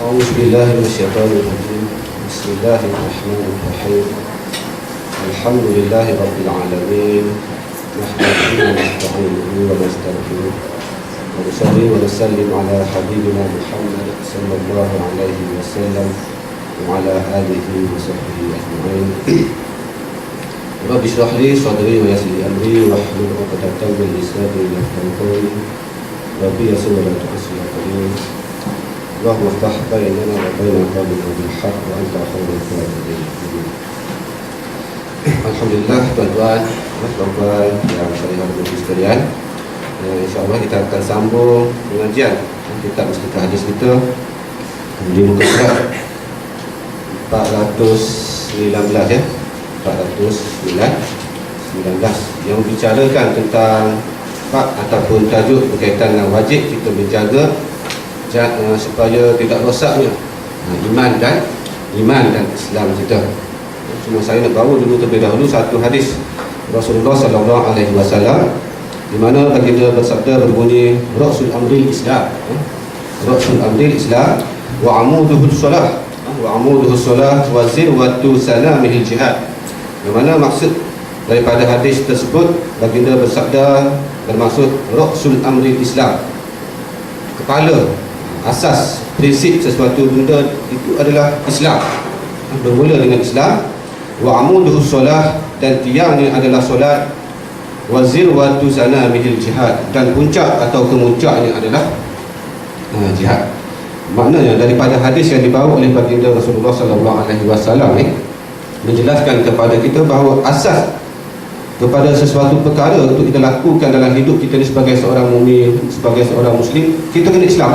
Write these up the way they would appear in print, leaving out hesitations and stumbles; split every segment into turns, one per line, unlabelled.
أعوذ بالله من الشيطان الرجيم. بسم الله الرحمن الرحيم. الحمد لله رب العالمين. نحمده ونستعينه ونستغفره ونصلي ونسلم على حبيبنا محمد صلى الله عليه وسلم وعلى آله وصحبه أجمعين. رب اشرح لي صدري ويسر لي أمري واحلل عقدة من لساني يفقهوا قولي. ربي يسر ولا تعسر يا كريم. اللهم افتح بيننا وبين قومنا بالحق وأنت خير الفاتحين. Alhamdulillah, tuan-tuan yang saya hormati sekalian, InsyaAllah kita akan sambung pengajian kitab Mustaqah Hadis kita di muka surat 419 ya, 419 yang membicarakan tentang bab ataupun tajuk berkaitan dengan wajib kita menjaga supaya tidak rosaknya iman dan Islam kita. Cuma saya nak bawa dulu terlebih dahulu satu hadis Rasulullah sallallahu alaihi wasallam di mana baginda bersabda berbunyi Rasul Amril Islam, Rasul Amril Islam wa amuduhus salah wa zirwatu salamihil jihad. Yang mana maksud daripada hadis tersebut, baginda bersabda bermaksud Rasul Amril Islam, kepala, asas, prinsip sesuatu benda itu adalah Islam, bermula dengan Islam. Wa amuduhus solah, dan tiangnya adalah solat. Wa zirwatu sanamihil jihad, dan puncak atau kemuncaknya adalah jihad. Maknanya daripada hadis yang dibawa oleh baginda Rasulullah sallallahu alaihi wasallam menjelaskan kepada kita bahawa asas kepada sesuatu perkara untuk kita lakukan dalam hidup kita ni sebagai seorang mukmin, sebagai seorang muslim, kita kena Islam.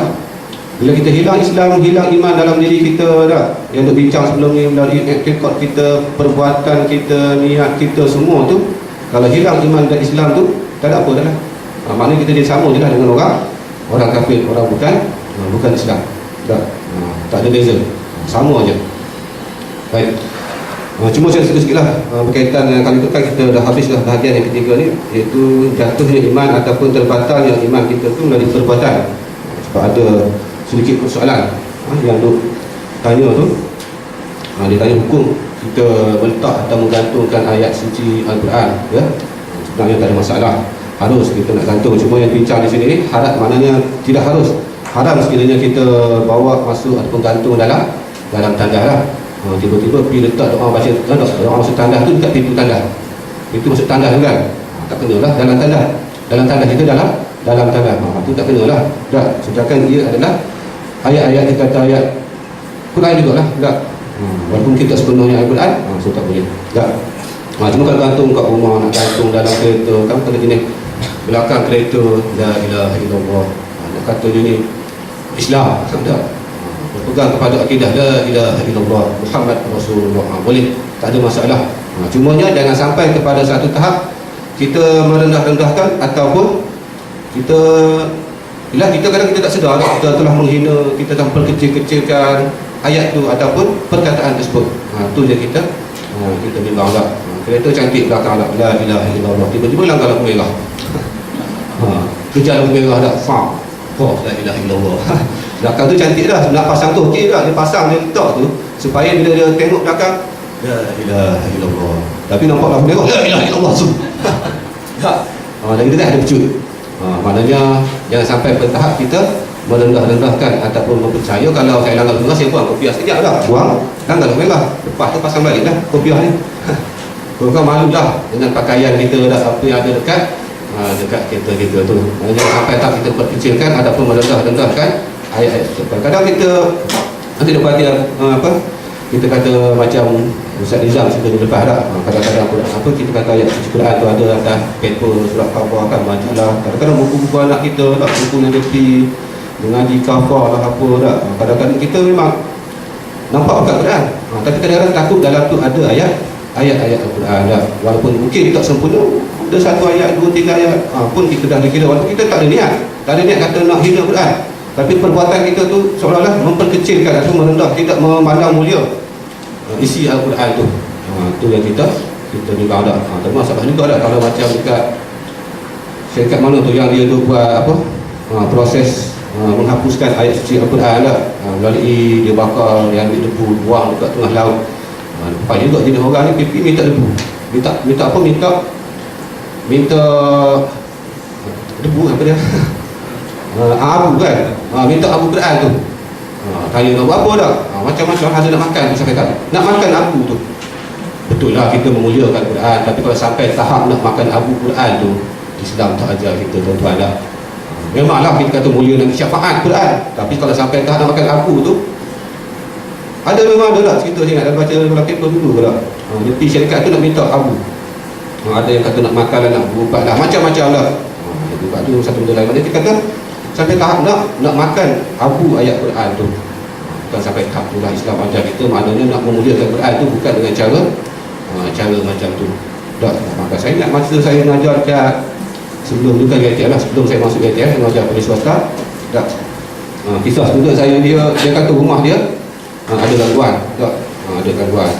Bila kita hilang Islam, hilang iman dalam diri kita dah. Yang berbincang sebelum ni melalui rekod kita, perbuatan kita, niat kita semua tu, kalau hilang iman dan Islam tu, tak ada apa dah lah. Maknanya kita jadi sama je lah dengan orang kafir, orang bukan Islam. Tak ada beza, sama je. Baik. Cuma saya sikit lah berkaitan dengan kali itu kan kita dah habis dah bahagian yang ketiga ni, iaitu jatuhnya iman ataupun terbatalnya iman kita tu melalui perbuatan. Sebab ada sedikit persoalan yang duk tanya tu, dia tanya hukum kita meletak atau menggantungkan ayat suci Al-Quran ya. Sebenarnya tak ada masalah, harus kita nak gantung. Cuma yang bincang di sini haram, maknanya tidak harus. Haram sekiranya kita bawa masuk ataupun gantung dalam tandas lah. Tiba-tiba pergi letak doa baca tandas, doa masuk tandas tu dekat pintu tandas, itu masuk tandas kan, tak kena lah dalam tandas kita dalam tandas, itu tak kena lah. Sedangkan ia adalah ayat-ayat dia kata ayat Quran juga lah, tak? Walaupun kita sepenuhnya ayat Quran, so tak boleh, tak? Cuma kalau gantung kat rumah, nak gantung dalam kereta, kan kena jenis belakang kereta, la ilaha illallah, nak kata dia ni Islam, tak? Berpegang kepada akidah la ilaha illallah Muhammad Rasulullah, boleh, tak ada masalah. Cumanya jangan sampai kepada satu tahap kita merendah-rendahkan ataupun kita kadang kita tak sedar kita telah menghina, kita telah perkecil-kecilkan ayat tu ataupun perkataan tersebut. Tu je kita bimbang lah. Kereta cantik belakang lah la ilaha illallah, tiba-tiba langgar lampu merah. Kejar lampu merah dah, la ilaha illallah. Belakang tu cantik dah, nak pasang tu okey dah, dia pasang, dia letak tu supaya bila dia tengok belakang la ilaha illallah, tapi nampak lampu merah la ilaha illallah tu. Dan kita tak ada pecut. Maknanya jangan sampai pada tahap kita merendah-rendahkan ataupun mempercaya kalau saya langgar merah, saya buang kopiah sekejap lah, buang langgar merah, lepas tu pasang balik dah kopiah ni. Kau malu dah dengan pakaian kita dah, apa yang ada dekat kereta kita tu. Jangan sampai tahap kita perkecilkan ataupun merendah-rendahkan ayat-ayat tersebut. Kadang kita nanti ada perhatian kita kata macam Ustaz Nizam cerita di lepas dah, kadang-kadang kita kata ayat suci Quran tu ada atas paper surat khabar kan, majalah. Kadang-kadang buku-buku anak kita tak, buku negatif mengaji khabar lah apa tak, kadang-kadang kita memang nampak kat Quran, tapi kadang-kadang takut dalam tu ada ayat-ayat Al-Quran tak. Walaupun mungkin tak sempurna, ada satu ayat, dua, tiga ayat pun kita dah dikira, walaupun kita tak ada niat kata nak hina Quran, tapi perbuatan kita tu seolah-olah memperkecilkan atau merendah, tidak memandang mulia isi Al-Quran tu. Tu yang kita bimbang tak. Termasuk juga tak kalau macam dekat syarikat mana tu yang dia tu buat proses menghapuskan ayat suci Al-Quran lah, melalui dia bakar, dia ambil debu, buang dekat tengah laut. Lepas juga jenis orang ni pipi minta debu, minta apa, minta debu apa dia abu kan, minta abu Quran tu. Tanya nak buat apa dah, macam-macam ada nak makan tu. Saya kata nak makan abu tu, betul lah kita memuliakan Quran, tapi kalau sampai tahap nak makan abu Quran tu, Islam tak ajar kita tuan-tuan lah. Memanglah kita kata mulia dan syafaat Quran, tapi kalau sampai tahap nak makan abu tu, ada memang ada lah cerita saya nak baca dalam paper dulu lah. Dia pergi syarikat tu nak minta abu, ada yang kata nak makan lah, nak berubat lah, macam-macam lah. Berubat tu satu benda lain. Dia kata sampai tahap nak makan abu ayat Quran tu, bukan sampai tahap tu lah Islam ajar kita. Maknanya nak memuliakan Quran tu bukan dengan cara macam tu. Tak, maka saya ingat masa saya mengajar dekat sebelum juga GTL lah, sebelum saya masuk GTL, saya mengajar polis swasta. Tak, kisah student saya dia kata rumah dia ada gangguan. Tak, ada gangguan.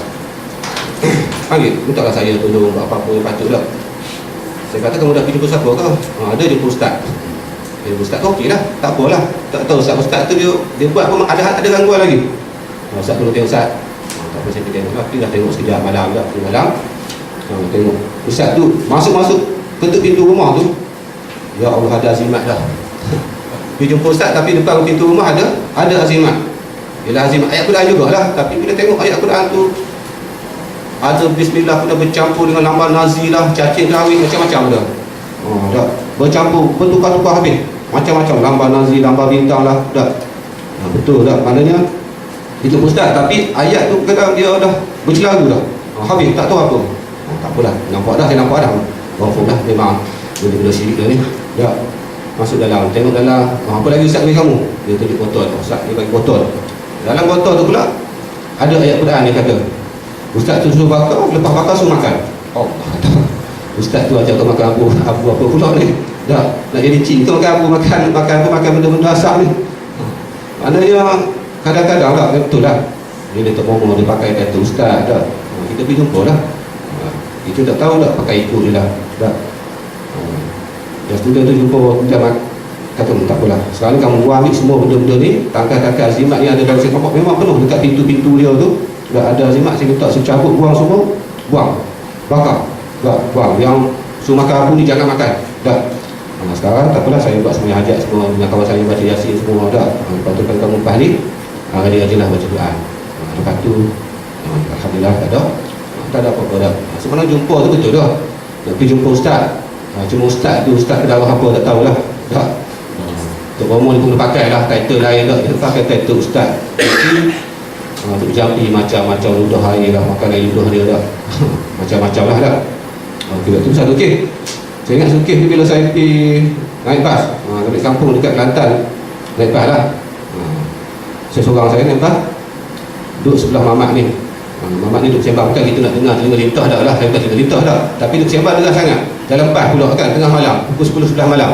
Panggil, mintalah saya tolong buat apa-apa yang patut tak. Saya kata kamu dah pergi jumpa siapa kau? Ada jumpa ustaz. Ustaz kau okey lah, tak apalah. Tak tahu ustaz tu dia buat apa, ada gangguan lagi. Ustaz tolong tengok ustaz. Tak apa, saya pergi tengok. Tapi dah tengok sekejap malam dah, malam. Tengok ustaz tu masuk ketuk pintu rumah tu, ya Allah ada azimat dah. Dia jumpa ustaz tapi depan pintu rumah ada azimat. Ialah azimat ayat Quran jugalah, tapi bila tengok ayat Quran tu ada bismillah pun dah bercampur dengan lambang Nazi lah, cacing kahwin, macam-macam dah. Dah bercampur, bertukar-tukar habis, macam-macam lambang Nazi, lambang bintang lah, dah. Betul dah, maknanya itu ustaz, tapi ayat tu kadang dia dah bercelaru dah. Habis tak tahu apa. Tak apalah, nampak dah, saya nampak dah. Confirm dah, memang benda-benda syirik dah ni. Dah masuk dalam, tengok dalam, apa lagi ustaz bagi kamu? Dia tunjuk botol, ustaz dia bagi botol. Dalam botol tu pula ada ayat Quran. Dia kata ustaz tu suruh bakar, lepas bakar suruh makan. Ustaz tu ajak kau makan abu apa pula ni. Dah nak jadi cing tu makan abu, makan benda-benda asam ni. Maknanya kadang-kadang lah, betul lah, dia terbohong, dia pakai kata ustaz dah. Kita pergi jumpa lah, kita tak tahu tak, pakai ikut je lah. Dah yang student tu jumpa macam kata tak apalah, sekarang kamu ambil semua benda-benda ni, tangkal-tangkal azimat yang ada dalam saya nampak memang penuh dekat pintu-pintu dia tu. Dah ada azimat, saya minta saya cabut, buang semua, buang, bakar, dah buang. Yang suruh makan abu ni jangan makan. Dah sekarang tak apalah, saya buat semua hajat semua dengan kawan saya, baca yasin semua. Dah lepas tu kalau kamu balik rajin-rajinlah baca Quran. Lepas tu alhamdulillah tak ada apa-apa dah. Sebenarnya jumpa tu betul dah, nak pergi jumpa ustaz. Cuma ustaz tu, ustaz ke dakwah apa tak tahulah. Tak, Tok Romo ni pun pakai lah title lain dah, dia pakai title ustaz. Untuk jampi macam-macam ludah air lah, makan air ludah dia dah. Macam-macam lah dah. Okey, tu satu okey. Saya ingat sukih tu bila saya pergi naik bas, balik kampung dekat Kelantan, naik bas lah. Saya seorang saya naik bas, duduk sebelah mamat ni. Mamat ni duduk sembang, bukan kita nak dengar telinga lintah dah lah, saya bukan telinga lintah dah, tapi duduk sembang dengar sangat. Dalam bas pula kan, tengah malam, pukul 10 11 malam.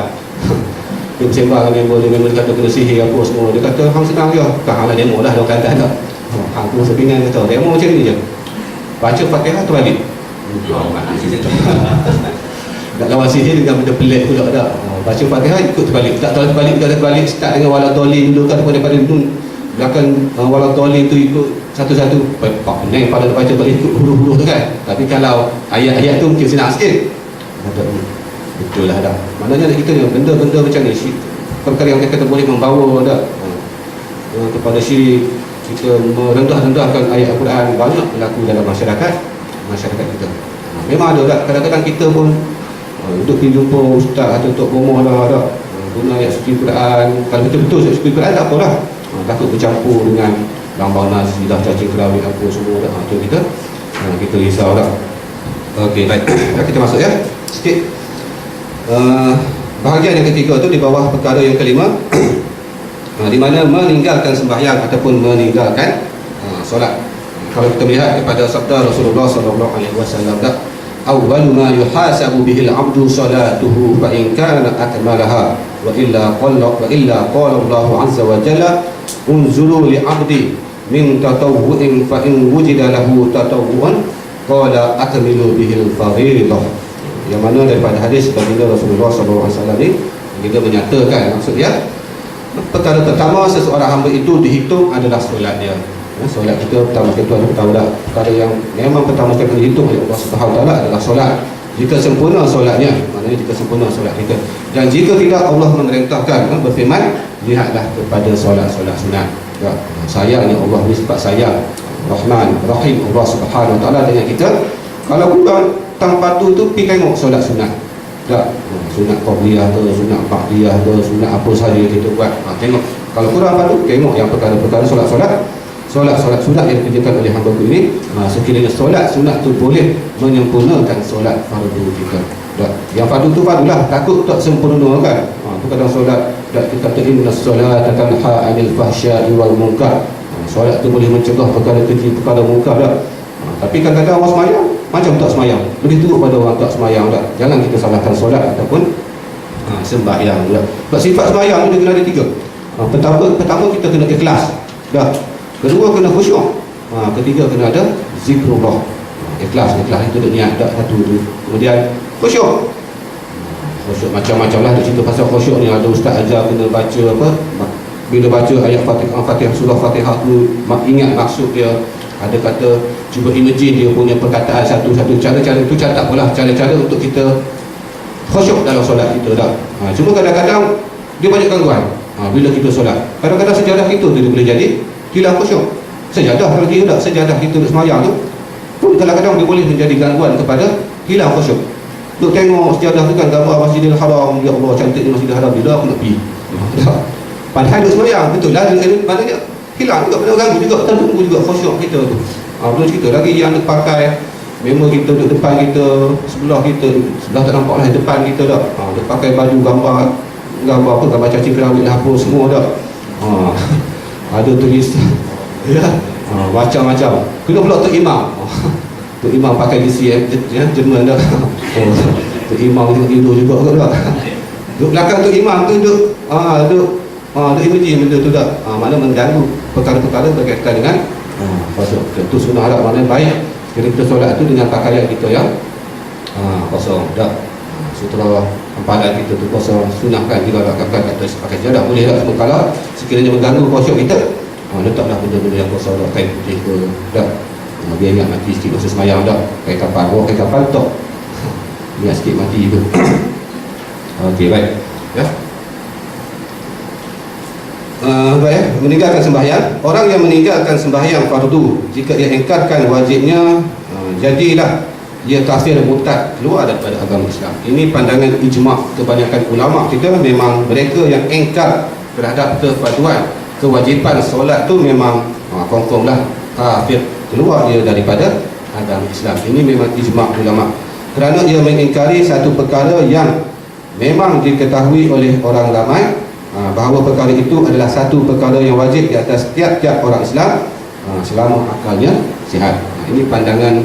Duduk sembang dengan member dia, member dia kata kena sihir apa semua. Dia kata hang senang je, bukan hang nak demo lah, orang Kelantan tak. Hang tu masa pinggan kata, demo macam ni je, baca Fatihah tu balik. Nak lawan sihir dengan benda pelik pula dah. Baca Fatihah ikut terbalik, tak tahu terbalik ke terbalik, start dengan waladhdallin dulu kan, daripada tu belakang waladhdallin tu ikut satu-satu. Pak pening pada baca balik ikut huruf-huruf tu kan. Tapi kalau ayat-ayat tu mungkin senang sikit. Betul lah dah. Maknanya kita ni benda-benda macam ni, perkara yang kita kata boleh membawa dah kepada syirik. Kita merendah-rendahkan ayat Al-Quran banyak berlaku dalam masyarakat kita. Memang ada tak, kadang-kadang kita pun duduk pergi jumpa ustaz atau tok bomoh lah dah, guna ayat suci Quran. Kalau betul-betul ayat suci Quran tak apalah, takut bercampur dengan lambang Nazi dah, cacing kerawit apa semua dah. Itu kita risau dah. Okey, baik. Kita masuk ya sikit. Bahagian yang ketiga tu di bawah perkara yang kelima, di mana meninggalkan sembahyang ataupun meninggalkan solat. Kalau kita melihat kepada sabda Rasulullah sallallahu alaihi wasallam, awwalu ma yuhasabu bihil 'abdu salatuhu fa in kana akmalaha wa illa qala Allah 'azza wa jalla unzuru li 'abdi min tatawwu'in fa in wujida lahu tatawwu'un qala akmilu bihil fardhidah. Yang mana daripada hadis baginda Rasulullah sallallahu alaihi wasallam ni, kita menyatakan maksud dia Perkara pertama seseorang hamba itu dihitung adalah solat dia. Solat kita pertama kita tahu dah, perkara yang memang pertama sekali dihitung oleh Allah Subhanahu Wa Taala adalah solat. Jika sempurna solatnya, maknanya jika sempurna solat kita. Dan jika tidak, Allah memerintahkan berfirman, lihatlah kepada solat-solat sunat. Ya, sayangnya Allah ni sifat sayang, Rahman, Rahim Allah Subhanahu Wa Taala dengan kita. Kalau kurang tanpa tu pergi tengok solat sunat. Tak, sunat qabliyah ke, sunat ba'diyah ke, sunat apa saja kita buat. Tengok. Kalau kurang apa tu, tengok yang perkara-perkara solat-solat sunat yang dikerjakan oleh hamba ini. Sekiranya solat sunat tu boleh menyempurnakan solat fardu kita. Tak. Yang fardu tu fardulah, takut tak sempurna kan. Tu kadang solat tak kita kata inna solat tanha 'anil fahsya'i wal munkar. Solat tu boleh mencegah perkara keji, perkara munkar tak. Tapi kadang-kadang orang semayang macam tak semayang, lebih teruk pada orang tak semayang tak. Jangan kita salahkan solat ataupun sembahyang tak. Sebab sifat semayang ni dia kena ada 3. Pertama kita kena ikhlas tak. Kedua kena khusyuk, ketiga kena ada zikrullah. Ikhlas itu dia niat tak satu tu. Kemudian khusyuk macam-macam lah. Dia cerita pasal khusyuk ni, ada ustaz ajar kena baca apa, bila baca ayat Fatihah, surah Fatihah tu ingat maksud dia. Ada kata cuba imagine dia punya perkataan satu-satu. Cara-cara itu catat pula cara-cara untuk kita khusyuk dalam solat kita dah. Cuma kadang-kadang dia banyak gangguan bila kita solat. Kadang-kadang sejadah kita tu dia boleh jadi hilang khusyuk. Sejadah kalau dia tak sejadah kita duduk semayang tu pun kadang-kadang dia boleh menjadi gangguan kepada hilang khusyuk. Duk tengok sejadah tu kan gambar Masjidil Haram, ya Allah cantiknya Masjidil Haram, bila aku nak pergi. Padahal duduk semayang betul lah, maknanya hilang juga, kena ganggu juga, terganggu juga khusyuk kita tu. Belum cerita lagi yang nak pakai member kita duduk depan kita, sebelah tak nampak lah depan kita dah. Dia pakai baju gambar apa, gambar cacing kerawit apa semua dah. Ada tulisan ya, macam-macam. Kena pula Tok Imam. Tok Imam pakai DC Jerman dah. Tok Imam tengok tidur juga kot dah. Duduk belakang Tok Imam tu duduk imagine benda tu tak. Mana mengganggu perkara-perkara berkaitan dengan itu sunnah harap mana baik. Jadi kita solat tu dengan pakaian kita yang kosong tak. Setelah padan kita tu kosong, sunahkan juga nak pakai sejadah boleh tak. Semua kalau sekiranya mengganggu khusyuk kita, letaklah benda-benda yang kosong tak, kain putih ke tak. Biar ingat mati sikit masa semayang tak. Kain kapal, bawa kain kapal tak. Ingat sikit mati tu. Okey, baik ya. Meninggalkan sembahyang. Orang yang meninggalkan sembahyang fardu, jika dia engkarkan wajibnya, jadilah ia kafir murtad, keluar daripada agama Islam. Ini pandangan ijma' kebanyakan ulama kita. Memang mereka yang engkar terhadap kefarduan, kewajipan solat tu memang confirmlah kafir, keluar dia daripada agama Islam. Ini memang ijma' ulama, kerana ia mengingkari satu perkara yang memang diketahui oleh orang ramai, bahawa perkara itu adalah satu perkara yang wajib di atas tiap-tiap orang Islam selama akalnya sihat. Ini pandangan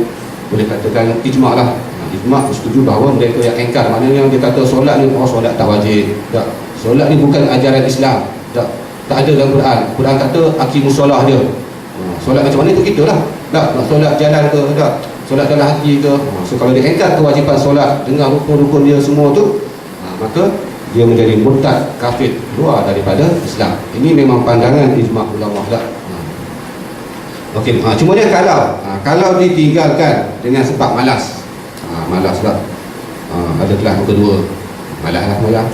boleh katakan ijma' lah. Ijma' setuju bahawa mereka yang engkar, maknanya yang dia kata solat ni, solat tak wajib tak. Solat ni bukan ajaran Islam tak ada dalam Quran. Quran kata aqimus solah dia. Solat macam mana tu kita lah tak. Nak solat jalan ke tak, solat dalam hati ke. So kalau dia engkar kewajipan solat dengan rukun-rukun dia semua tu, maka dia menjadi murtad, kafir, keluar daripada Islam. Ini memang pandangan ijma' ulama tak. Okey, cuma dia kalau ditinggalkan dengan sebab malas, malas tak. Ada kelas kedua, malas tak.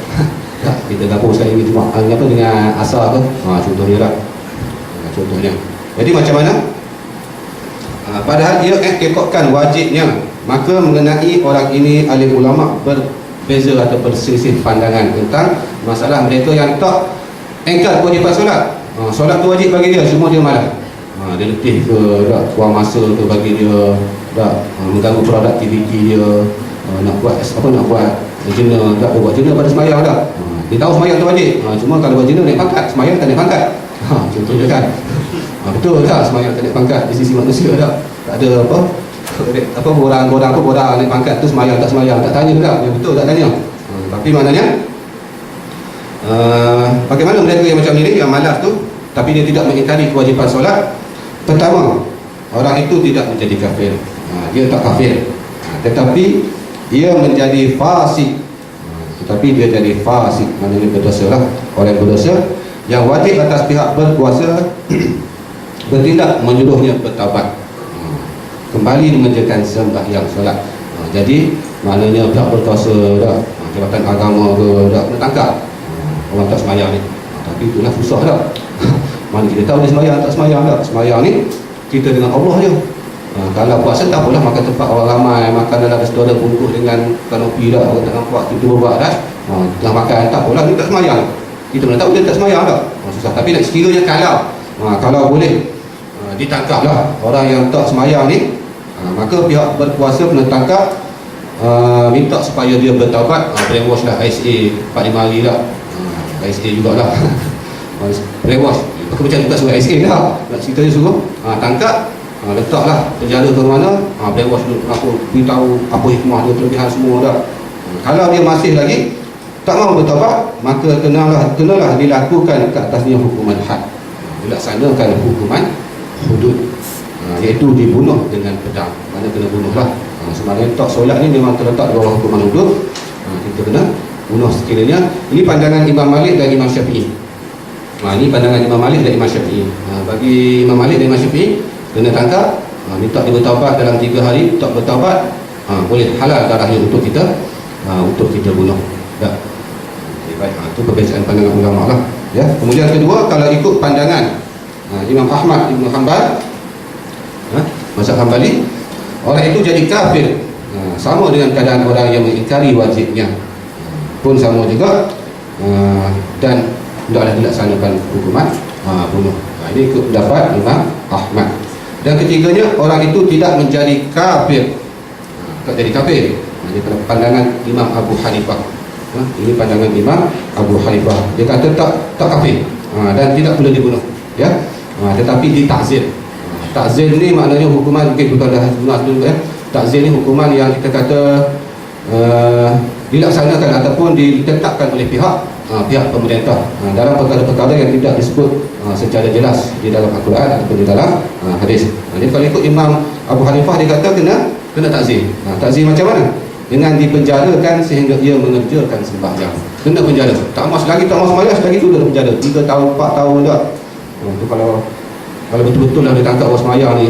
Kita dapur sekali ni cuma apa dengan asar ke, contohnya tak. Contohnya. Jadi macam mana? Padahal dia ikutkan wajibnya, maka mengenai orang ini alim ulama berbeza atau berselisih pandangan tentang masalah mereka yang tak engkar kewajipan solat. Solat tu wajib bagi dia, cuma dia malas. Dia letih ke tak, kurang masa ke bagi dia tak, mengganggu produktiviti dia, nak buat jenak tak, dia buat jenak pada semayang tak. Dia tahu semayang tu wajib, cuma kalau buat jenak naik pangkat, semayang tak naik pangkat. Contohnya kan. Betul tak, semayang tak naik pangkat di sisi manusia tak ada apa borang naik pangkat tu semayang tak tanya tak, yang betul tak tanya. Tapi maknanya bagaimana mereka yang macam ni, yang malas tu tapi dia tidak mengingkari kewajipan solat. Pertama, orang itu tidak menjadi kafir, dia tak kafir, tetapi dia menjadi fasik. Maknanya berdosa lah. Orang berdosa Yang wajib atas pihak berkuasa bertindak menyuruhnya bertaubat, kembali mengerjakan sembahyang solat. Jadi maknanya pihak berkuasa dah, jabatan agama ke dah kena tangkap orang tak sembahyang ni. Tapi itulah susah dah. Mana kita tahu dia sembahyang tak sembahyang dah. Sembahyang ni kita dengan Allah je. Kalau puasa tak apalah, makan tempat orang ramai, makan dalam restoran bungkus dengan kanopi dah, orang tak nampak kita berbuat dah. Tengah makan tak apalah, dia tak sembahyang. Kita mana tahu dia tak sembahyang dah. Susah. Tapi nak sekiranya kalau boleh ditangkaplah orang yang tak sembahyang ni, maka pihak berkuasa kena tangkap, minta supaya dia bertaubat. Brainwash lah, ISA 45 hari lah, ISA jugalah. Brainwash macam juga suruh ISA dah, nak cerita dia suruh tangkap, letaklah penjara ke mana, brainwash dulu, aku beritahu apa hikmah dia, kelebihan semua dah. Kalau dia masih lagi tak mahu bertaubat, maka kenalah dilakukan ke atasnya hukuman had, dilaksanakan hukuman hudud, iaitu dibunuh dengan pedang. Mana kena bunuh lah. Sebenarnya tak solat ni memang terletak di bawah hukuman hudud, kita kena bunuh sekiranya. Ini pandangan Imam Malik dan Imam Syafi'i. Ini pandangan Imam Malik dan Imam Syafi'i. Bagi Imam Malik dan Imam Syafi'i, kena tangkap, minta dia bertaubat dalam 3 hari. Tak bertaubat, boleh halal darahnya untuk kita bunuh. Tak. Baik, itu perbezaan pandangan ulama lah. Ya. Kemudian kedua, kalau ikut pandangan Imam Ahmad Ibn Hanbal, mazhab Hanbali, orang itu jadi kafir sama dengan keadaan orang yang mengingkari wajibnya, pun sama juga, dan hendaklah dilaksanakan hukuman bunuh. Ini ikut pendapat Imam Ahmad. Dan ketiganya, orang itu tidak menjadi kafir, tak jadi kafir. Ini pandangan Imam Abu Hanifah. Ini pandangan Imam Abu Hanifah. Dia kata tak kafir, dan tidak boleh dibunuh, ya. Tetapi ditakzir. Takzir ni maknanya hukuman, mungkin kita dah guna dulu, takzir ni hukuman yang kita kata dilaksanakan ataupun ditetapkan oleh pihak pemerintah dalam perkara-perkara yang tidak disebut secara jelas di dalam Al-Quran ataupun di dalam hadis. Jadi kalau ikut Imam Abu Hanifah, dia kata kena takzir. Takzir macam mana? Dengan dipenjarakan sehingga ia mengerjakan sembahyang. Kena penjara. Tak mas lagi, tak mas sembahyang, lagi tu dah penjara 3 tahun 4 tahun dah. Itu kalau betul-betul lah dia tangkap orang sembahyang ni,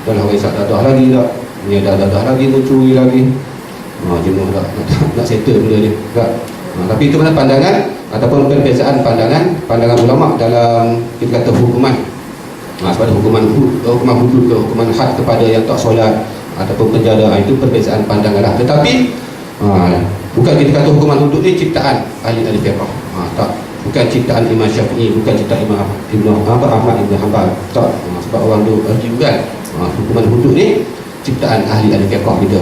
dah lah orang isap dadah lagi tak, ni dah dadah lagi, mencuri lagi, jenuh tak nak settle benda ni tak. Tapi itu mana pandangan ataupun perbezaan pandangan ulama dalam kita kata hukuman, sepada hukuman hudud ke hukuman had kepada yang tak solat ataupun penjara. Itu perbezaan pandangan lah. Tetapi bukan kita kata hukuman hudud ni ciptaan ahli-ahli fiqh, tak, bukan ciptaan Imam Syafi'i, bukan ciptaan Imam Ahmad Ibn Hanbal, tak. Sebab orang tu juga hukuman hudud ni ciptaan ahli-ahli fiqh kita,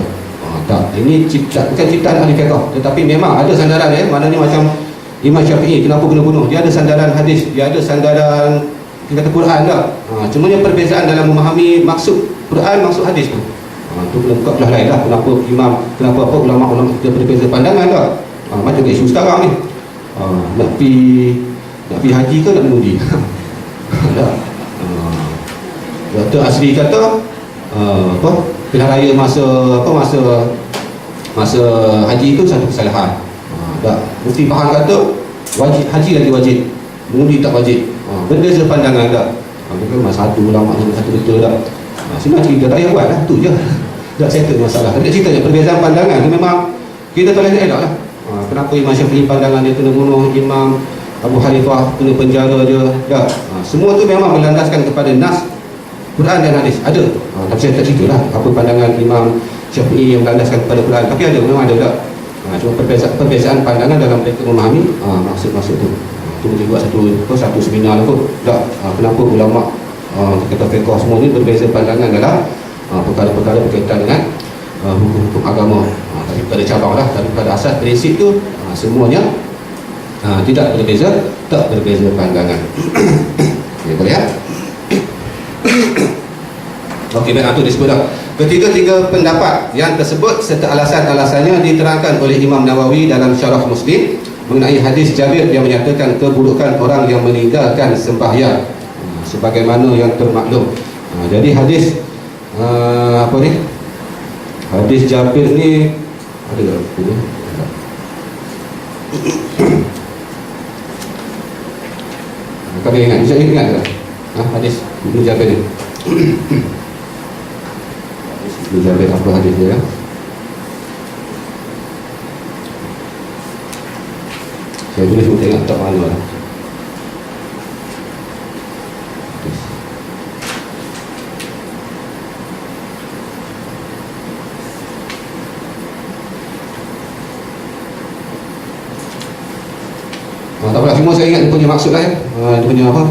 tak. Ini bukan ciptaan ahli fiqh, tetapi memang ada sandaran, maknanya macam Imam Syafi'i kenapa kena bunuh, dia ada sandaran hadis, dia ada sandaran kita kata Quran tak. Cuma yang perbezaan dalam memahami maksud Quran, maksud hadis tu. Itu kena buka belah lain lah. Kenapa ulama-ulama kita berbeza pandangan tak. Macam isu sekarang ni, nak pergi haji ke nak mengundi. Dr. Asri kata pilihan raya masa haji itu satu kesalahan. Mufti Pahang kata haji lagi wajib, mengundi tak wajib. Berbeza pandangan tak. Bukan masa satu ulama satu betul tak. Sebenarnya kita tak payah buat lah, tu je. Tak settle masalah. Tapi ceritanya perbezaan pandangan tu memang kita tak boleh elak lah. Kenapa Imam Syafi'i pandangan dia kena bunuh, Imam Abu Hanifah kena penjara je, tak. Semua tu memang berlandaskan kepada nas Quran dan hadis. Ada. Tapi saya tak cerita lah apa pandangan Imam Syafi'i yang berlandaskan kepada Quran. Tapi ada, memang ada tak. Cuma perbezaan pandangan dalam mereka memahami maksud-maksud tu. Itu mungkin buat satu seminar lah kot. Tak. Kenapa ulama kata fiqh semua ni berbeza pandangan dalam perkara-perkara berkaitan dengan hukum-hukum agama. Tapi pada cabang lah, tapi pada asas prinsip tu semuanya tidak berbeza pandangan. Okay, boleh ya? Okey, baik, itu disebut dah. Ketiga-tiga pendapat yang tersebut serta alasan-alasannya diterangkan oleh Imam Nawawi dalam Syarah Muslim mengenai hadis Jabir yang menyatakan keburukan orang yang meninggalkan sembahyang sebagaimana yang termaklum. Jadi hadis hadis Jabir ni ada tak? Kau ingat? Bisa ingat tak? Hadis Ibnu Jabir ni. Ibnu Jabir apa hadis dia? Saya tulis pun tak ingat tak mana lah. Tak apalah, semua saya ingat dia punya maksud lah ya. Dia punya apa,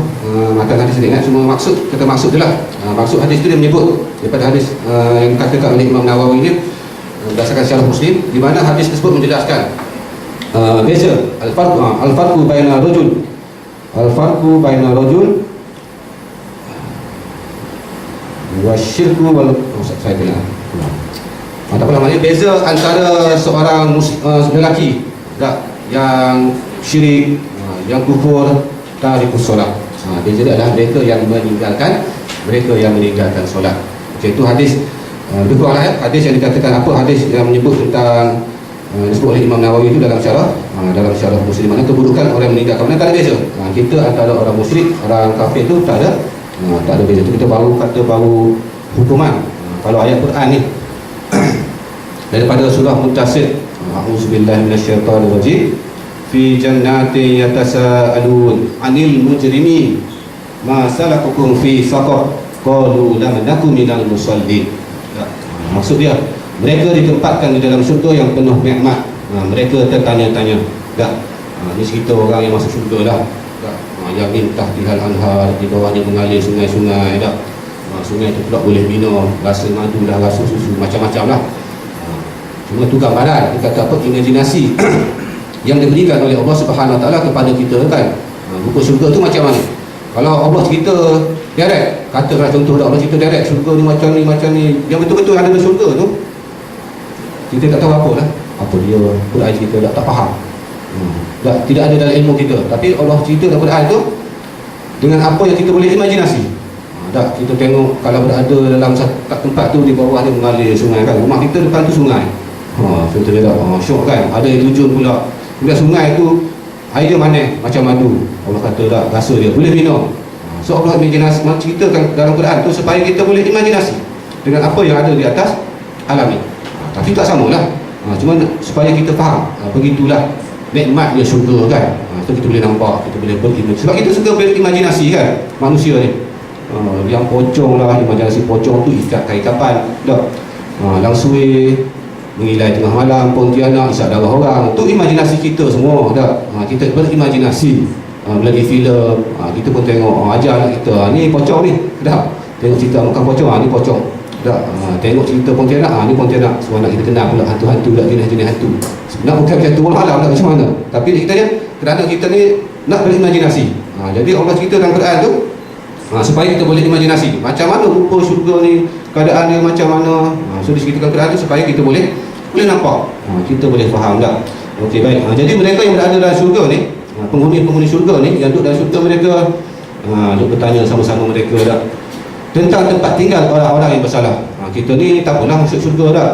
matan hadis saya ingat semua maksud, kata maksud je lah. Maksud hadis tu dia menyebut daripada hadis yang dikatakan oleh Imam Nawawi ni berdasarkan Syarah Muslim, di mana hadis tersebut menjelaskan beza al-farqu baina rajul wa syirku wal saya dengar. Tak apalah, maknanya beza antara seorang lelaki yang syirik, yang kufur, tarikus solat. Beza dia adalah mereka yang meninggalkan solat. Okey, itu hadis lebih kurang lah hadis yang dikatakan apa, hadis yang menyebut tentang disebut oleh Imam Nawawi itu dalam syarah Muslim, mana keburukan orang meninggalkan, mana tak ada beza. Kita antara orang musyrik, orang kafir itu tak ada beza. Itu kita baru hukuman. Kalau ayat Quran ni daripada surah Muttasil, a'udzubillahi minasyaitonirrajim, fi jannatin yatasaalun 'anil mujrimin ma salakakum fi saqar qalu lam nakum minal musallin. Maksud dia, mereka ditempatkan di dalam syurga yang penuh nikmat. Mereka tertanya-tanya. Ini cerita orang yang masuk syurga lah. Yang min tahtihal anhar, di bawahnya mengalir sungai-sungai dah. Sungai itu pula boleh minum, rasa madu dah, rasa susu, macam-macam lah. Cuma tu gambaran, kita kata apa, imajinasi yang diberikan oleh Allah Subhanahu Wa Taala kepada kita kan. Rupa syurga tu macam mana? Kalau Allah cerita direct, katakanlah contoh Allah cerita direct, syurga ni macam ni, yang betul-betul ada dalam syurga tu, kita tak tahu apa lah. Apa dia, Quran cerita tak faham. Tidak ada dalam ilmu kita. Tapi Allah cerita dalam Quran tu dengan apa yang kita boleh imajinasi. Kita tengok kalau berada dalam tempat tu, di bawah dia mengalir sungai kan. Rumah kita depan tu sungai. Contohnya tak, syok kan. Ada yang tujuan pula. Kemudian sungai tu air dia manis macam madu. Allah kata tak, rasa dia boleh minum. So Allah imajinasi, ceritakan dalam Quran tu supaya kita boleh imajinasi dengan apa yang ada di atas alam ni. Tapi tak samalah. Cuma supaya kita faham, begitulah nikmat dia syurga kan. So kita boleh nampak, kita boleh berimajinasi. Sebab kita suka berimajinasi kan, manusia ni. Yang pocong lah, imajinasi pocong tu ikat kain kapan tak. Langsung mengilai tengah malam, Pontianak isap darah orang. Tu imajinasi kita semua tak. Kita berimajinasi melalui filem. Kita pun tengok ajar anak kita, ni pocong ni dah. Tengok cerita makan pocong, ni pocong dah. Tengok cerita Pontianak, ni Pontianak. Semua nak kita kenal pula hantu-hantu dah, jenis-jenis hantu. Sebenarnya bukan macam tu malam tak, macam mana. Tapi kita ni kerana kita ni nak berimajinasi. Jadi Allah cerita dalam Quran tu supaya kita boleh imajinasi macam mana rupa syurga ni, keadaan dia macam mana. So diceritakan Quran tu supaya kita boleh nampak, kita boleh faham tak. Okey, baik. Jadi mereka yang berada dalam syurga ni, penghuni syurga ni yang duduk dalam syurga, mereka duk bertanya sama-sama mereka tak tentang tempat tinggal orang-orang yang bersalah. Kita ni tak pernah masuk syurga tak.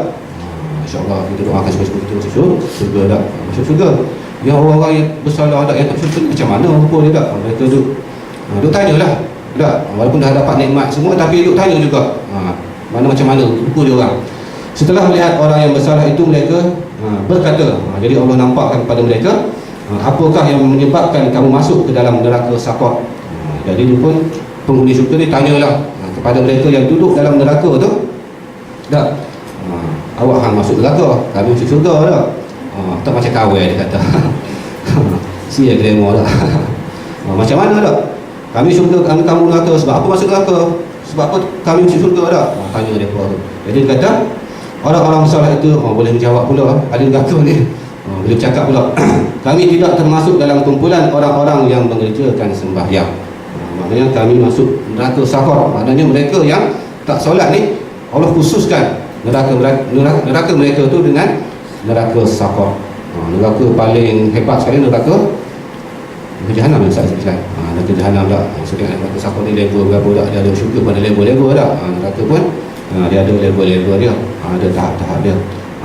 InsyaAllah kita doakan supaya kita masuk syurga tak. Masuk syurga. Yang orang-orang yang bersalah tak, yang tak syurga macam mana rupa dia tak. Mereka duk tanyalah tak. Walaupun dah dapat nikmat semua, tapi duk tanya juga mana macam mana rupa dia orang. Setelah melihat orang yang bersalah itu, mereka berkata, jadi Allah nampakkan kepada mereka, apakah yang menyebabkan kamu masuk ke dalam neraka Saqar. Jadi dia pun penghuni syurga ni tanyalah kepada mereka yang duduk dalam neraka tu tak. Awak hang masuk neraka, kami masuk syurga tak. Tak macam kawin dia kata. Sia glamour tak. Macam mana tak? Kami syurga, kamu neraka, sebab apa masuk neraka? Sebab apa kami masuk syurga tak? Tanya dia tu. Jadi dia kata orang-orang bersalah itu boleh menjawab pula, ada neraka ni. Boleh bercakap pula, kami tidak termasuk dalam kumpulan orang-orang yang mengerjakan sembahyang. Maknanya kami masuk neraka Saqar. Maknanya mereka yang tak solat ni, Allah khususkan neraka mereka tu dengan neraka Saqar. Neraka paling hebat sekali, neraka Jahanam yang saya sebutkan. Neraka Jahanam tak. Maksudnya neraka Saqar ni level berapa tak? Dia ada syurga pada level-level tak. Neraka pun dia ada level-level dia, ada tahap-tahap dia.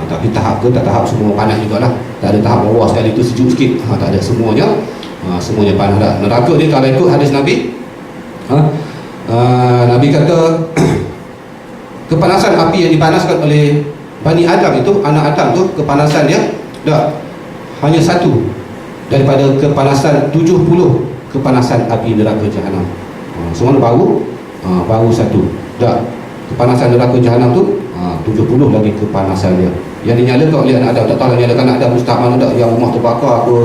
Tapi tahap ke tak tahap semua panas jugalah. Tak ada tahap bawah sekali tu sejuk sikit. Tak ada, semuanya semuanya panas dah. Neraka ni kalau ikut hadis Nabi, Nabi kata kepanasan api yang dipanaskan oleh Bani Adam itu, anak Adam tu, kepanasan dia hanya satu daripada kepanasan 70 kepanasan api neraka Jahanam. Semua baru satu. Kepanasan neraka Jahanam tu 70 lagi kepanasan dia. Yang dinyalakan oleh anak Adam, tak tahu nyalakan anak Adam mustahak mana tak, yang rumah terbakar apa,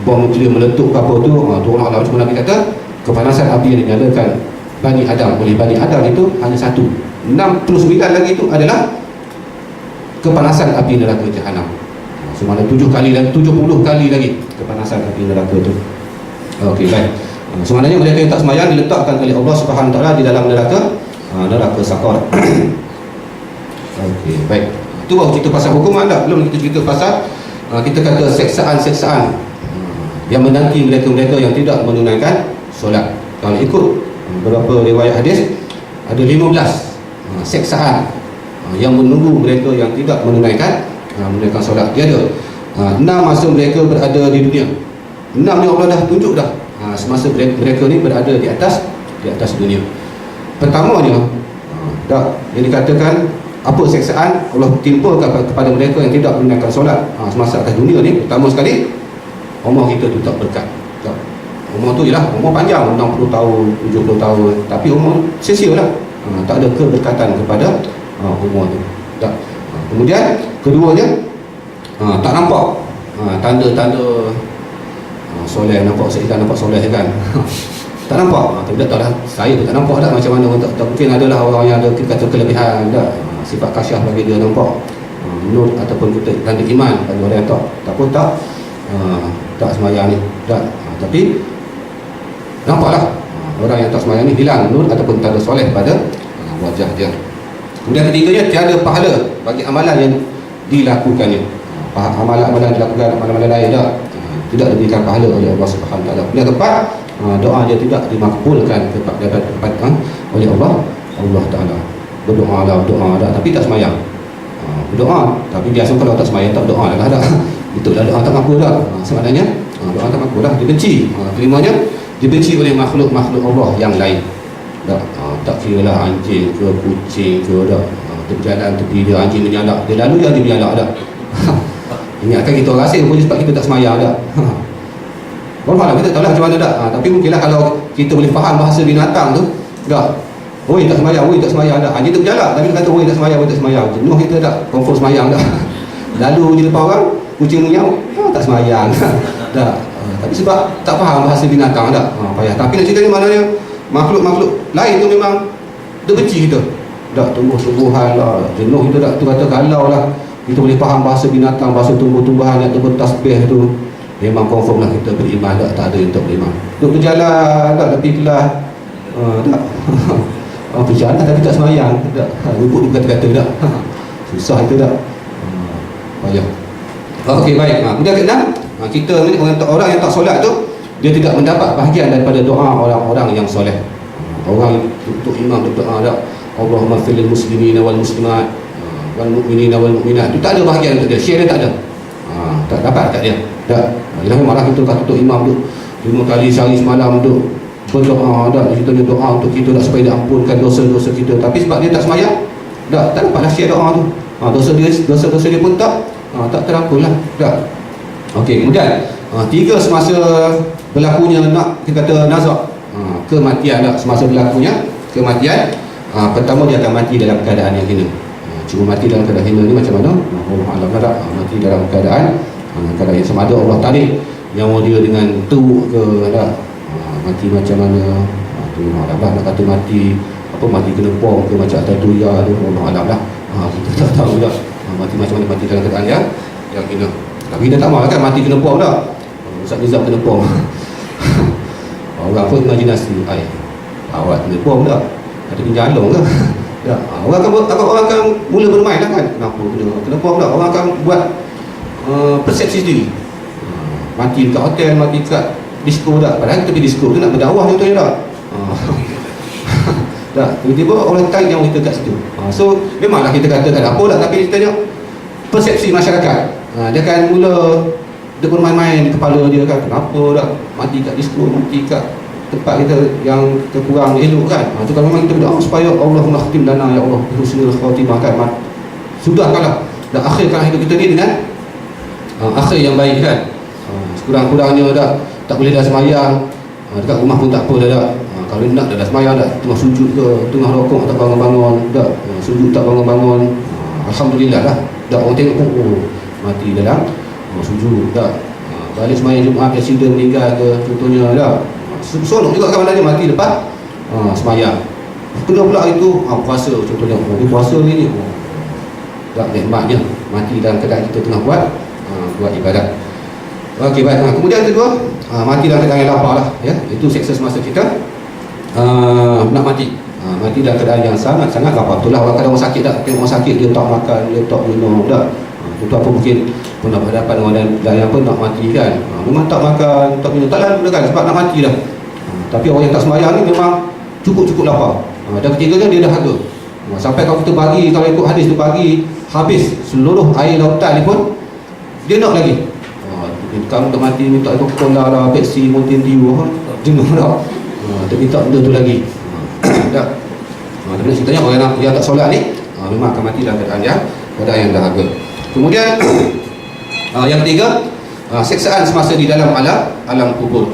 bom nuklear meletup ke apa tu, orang Allah. Cuma Nabi kata kepanasan api yang dinyalakan Bani Adam oleh Bani Adam itu hanya satu. 69 lagi itu adalah kepanasan api neraka Jahanam. Semana 7 kali dan 70 kali lagi kepanasan api neraka itu. Okey, baik. Sebenarnya mereka yang tak semayang diletakkan oleh Allah Subhanahu Wa Taala di dalam neraka Sakar. Okey, baik. Itu baru cerita pasal hukum anda. Belum kita cerita pasal kita kata seksaan-seksaan yang menanti mereka-mereka yang tidak menunaikan solat. Kalau ikut beberapa riwayat hadis, ada 15 seksaan yang menunggu mereka yang tidak menunaikan solat. Dia ada 6 masa mereka berada di dunia. 6 ni Allah dah tunjuk dah semasa mereka ni berada di atas dunia. Pertamanya yang dikatakan apa seksaan Allah timpakan kepada mereka yang tidak menunaikan solat semasa atas dunia ni. Pertama sekali, umur kita tu tak berkat. Umur tu ialah umur panjang, 60 tahun, 70 tahun, tapi umur sia-sia lah. Tak ada keberkatan kepada umur tu. Kemudian keduanya, tak nampak tanda-tanda soleh. Nampak seiklan, nampak soleh kan. Tak nampak. Tapi tak tahu dah, saya pun tak nampak dah macam mana. Tak mungkin adalah orang yang ada kata kelebihan dah, sifat kasyaf bagi dia nampak nur ataupun tanda iman bagi orang yang tak semayang ni tapi nampaklah orang yang tak semayang ni hilang nur ataupun tanda soleh pada wajah dia. Kemudian ketiganya, tiada pahala bagi amalan yang dilakukannya. Amalan-amalan yang dilakukan, amalan-amalan lain tidak diberikan pahala oleh Allah Subhanahu Wa Taala. Kemudian keempat, doa dia tidak dimakbulkan oleh Allah Taala. Berdoa tapi tak semayang. Berdoa tapi biasa kalau tak semayang tak berdoa dah. Betul dah, doa tak makbul dah. Sebenarnya doa tak makbul dah, dibenci. Kelimanya dibenci oleh makhluk-makhluk Allah yang lain. Tak kira lah anjing ke kucing ke berjalan tepi dia, anjing menyalak dia, lalu dia menyalak dah. Ingatkan kita rasa rupanya sebab kita tak semayang dah. Wallahualam, kita tahu lah macam mana dah. Tapi mungkinlah kalau kita boleh faham bahasa binatang tu, oi tak semayang dah. Anjing tu berjalan tapi dia kata oi tak semayang. Jenuh kita dah, confirm semayang dah. Lalu je depan orang, kucing menyau, tak semayang dah. Tapi sebab tak faham bahasa binatang dah, payah. Tapi nak cerita ni maknanya makhluk-makhluk lain tu memang dia benci kita. Tumbuh-tumbuhan lah, jenuh kita dah. Tu kata kalau lah kita boleh faham bahasa binatang, bahasa tumbuh-tumbuhan yang bertasbih tu, memang confirm lah kita beriman dah. Tak ada yang tak beriman. Duk berjalan dah, tapi kelas berjalan tapi tak semayang dah. Rupuk kata-kata dah. Susah itu dah. Payah. Okey, baik. Kemudian keenam, kita ni orang yang tak solat tu, dia tidak mendapat bahagian daripada doa orang-orang yang soleh. Orang untuk imam berdoa dah, Allahumma fil muslimina wal muslimat wal mu'minina wal mu'minat, itu tak ada bahagian untuk dia. Share dia tak ada. Tak dapat kat dia. Tak. Ialah malah kita kata untuk imam tu 5 kali sehari semalam tu berdoa dah, kita ni doa untuk kita dah supaya diampunkan dosa-dosa kita. Tapi sebab dia tak semayang, tak dapatlah share doa tu. Dosa-dosa dia pun tak terampun lah. Okey, kemudian 3 semasa berlakunya kita kata nazak, kematian dah. Semasa berlakunya kematian, pertama dia akan mati dalam keadaan yang hina. Cuma mati dalam keadaan hina ni macam mana? Allah Alam dah. Mati dalam keadaan yang sama ada Allah tarik nyawa dia dengan teruk ke dah. Mati macam mana? Tu Allah nak kata mati kena bom ke macam atas tuya tu, Allah Alam dah. Kita tak tahu dah. Mati macam mana, mati dalam keadaan yang hina. Tapi kita tak mahu kan mati kena bom dah. Ustaz Nizam kena bom. Orang pun imajinasi, awak kena bom dah. Ada pinjalong ke? Ya, orang akan mula bermain lah kan. Kenapa kena bom dah? Orang akan buat persepsi sendiri. Mati dekat hotel, mati dekat disko dah. Padahal kita pergi disko tu nak berdakwah contohnya dah. Dah, tiba-tiba orang tarik yang kita kat situ. So memanglah kita kata tak ada apa dah, tapi kita tengok persepsi masyarakat. Dia akan mula dia pun main-main di kepala dia kan, kenapa dah mati kat disco, mati kat tempat kita yang kita kurang elok kan. Itu kalau memang kita berdoa supaya Allah mengakhtim lana ya Allah husnul khatimah kan, sudah kalah dah akhirkan hidup kita ni dengan akhir yang baik kan. Sekurang-kurangnya dah tak boleh dah semayang, dekat rumah pun tak apa dah. Kalau nak dah semayang dah, tengah sujud ke, tengah rokok tak bangun-bangun dah, sujud tak bangun-bangun, alhamdulillah lah. Dah orang tengok mati dalam sujud dah. Balik semayang Jumaat accident meninggal ke contohnya dah. Seronok juga kan dia mati lepas semayang. Kena pula itu puasa contohnya, puasa ni tak nikmatnya mati dalam keadaan kita tengah buat ibadat. Okey, baik. Kemudian kedua, mati dalam keadaan yang lapar lah ya. Itu seksa semasa kita nak mati. Mati dalam keadaan yang sangat-sangat lapar. Itulah orang kadang orang sakit tak, tengok orang sakit dia tak makan, dia tak minum dah. Itu apa mungkin pernah berhadapan dengan orang yang pun nak mati kan. Memang tak makan, tak minum, tak lalu kan sebab nak mati dah. Tapi orang yang tak sembahyang ni memang cukup-cukup lapar. Dan ketiganya dia dahaga. Sampai kalau kita bagi, kalau ikut hadis tu bagi habis seluruh air lautan ni pun dia nak lagi. Kamu tak mati minta Coca-Cola lah, Pepsi, Mountain Dew, jenuh dah. Dia minta benda tu lagi. Dah. Tapi ceritanya orang yang tak solat ni memang akan mati dalam keadaan yang dahaga. Kemudian yang ketiga, seksaan semasa di dalam alam kubur.